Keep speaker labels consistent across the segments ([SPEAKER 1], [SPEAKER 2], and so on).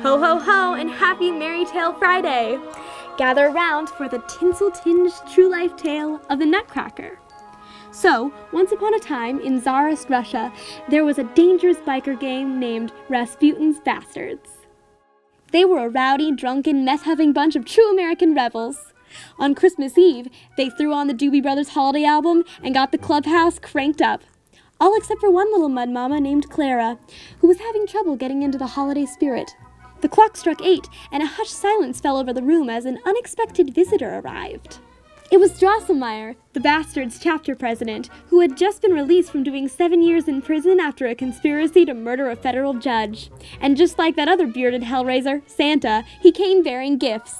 [SPEAKER 1] Ho ho ho and happy Merry Tale Friday! Gather around for the tinsel-tinged true life tale of the Nutcracker. So, once upon a time in Tsarist Russia, there was a dangerous biker gang named Rasputin's Bastards. They were a rowdy, drunken, meth-huffing bunch of true American rebels. On Christmas Eve, they threw on the Doobie Brothers holiday album and got the clubhouse cranked up. All except for one little mud mama named Clara, who was having trouble getting into the holiday spirit. The clock struck 8, and a hushed silence fell over the room as an unexpected visitor arrived. It was Drosselmeyer, the Bastards chapter president, who had just been released from doing 7 years in prison after a conspiracy to murder a federal judge. And just like that other bearded hellraiser, Santa, he came bearing gifts.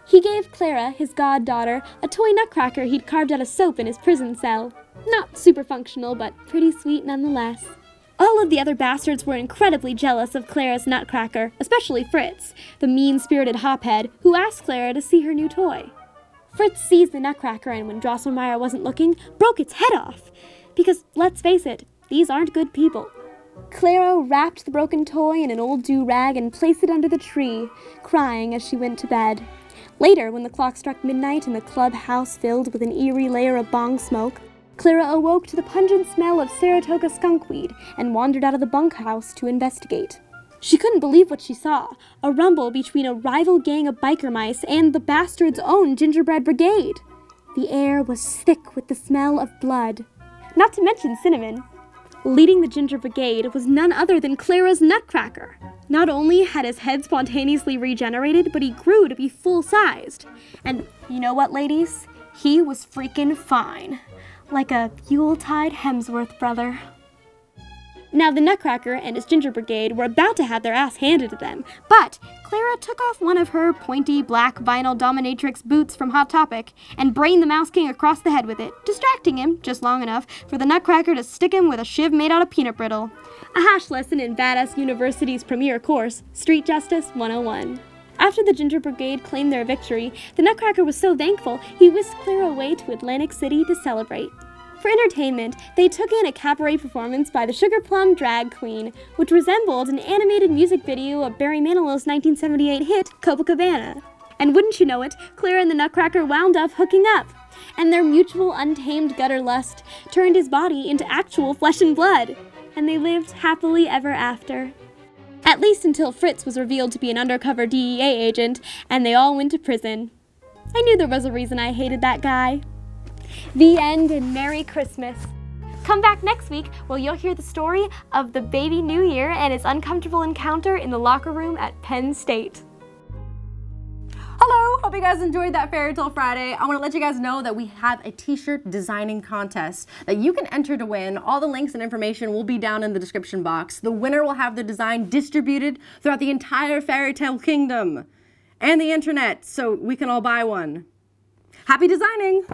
[SPEAKER 1] He gave Clara, his goddaughter, a toy nutcracker he'd carved out of soap in his prison cell. Not super functional, but pretty sweet nonetheless. All of the other bastards were incredibly jealous of Clara's nutcracker, especially Fritz, the mean-spirited hophead, who asked Clara to see her new toy. Fritz seized the nutcracker and, when Drosselmeyer wasn't looking, broke its head off. Because, let's face it, these aren't good people. Clara wrapped the broken toy in an old do-rag and placed it under the tree, crying as she went to bed. Later, when the clock struck midnight and the clubhouse filled with an eerie layer of bong smoke, Clara awoke to the pungent smell of Saratoga skunkweed and wandered out of the bunkhouse to investigate. She couldn't believe what she saw, a rumble between a rival gang of biker mice and the Bastards' own gingerbread brigade. The air was thick with the smell of blood, not to mention cinnamon. Leading the Ginger Brigade was none other than Clara's Nutcracker. Not only had his head spontaneously regenerated, but he grew to be full-sized. And you know what, ladies? He was freaking fine. Like a Yuletide Hemsworth brother. Now the Nutcracker and his Ginger Brigade were about to have their ass handed to them, but Clara took off one of her pointy black vinyl dominatrix boots from Hot Topic and brained the Mouse King across the head with it, distracting him just long enough for the Nutcracker to stick him with a shiv made out of peanut brittle. A hash lesson in Badass University's premier course, Street Justice 101. After the Ginger Brigade claimed their victory, the Nutcracker was so thankful he whisked Clara away to Atlantic City to celebrate. For entertainment, they took in a cabaret performance by the Sugar Plum Drag Queen, which resembled an animated music video of Barry Manilow's 1978 hit, Copacabana. And wouldn't you know it, Clara and the Nutcracker wound up hooking up, and their mutual untamed gutter lust turned his body into actual flesh and blood, and they lived happily ever after. At least until Fritz was revealed to be an undercover DEA agent, and they all went to prison. I knew there was a reason I hated that guy. The end, and Merry Christmas. Come back next week where you'll hear the story of the baby New Year and his uncomfortable encounter in the locker room at Penn State.
[SPEAKER 2] Hello, hope you guys enjoyed that Fairy Tale Friday. I want to let you guys know that we have a t-shirt designing contest that you can enter to win. All the links and information will be down in the description box. The winner will have the design distributed throughout the entire Fairy Tale Kingdom and the internet so we can all buy one. Happy designing!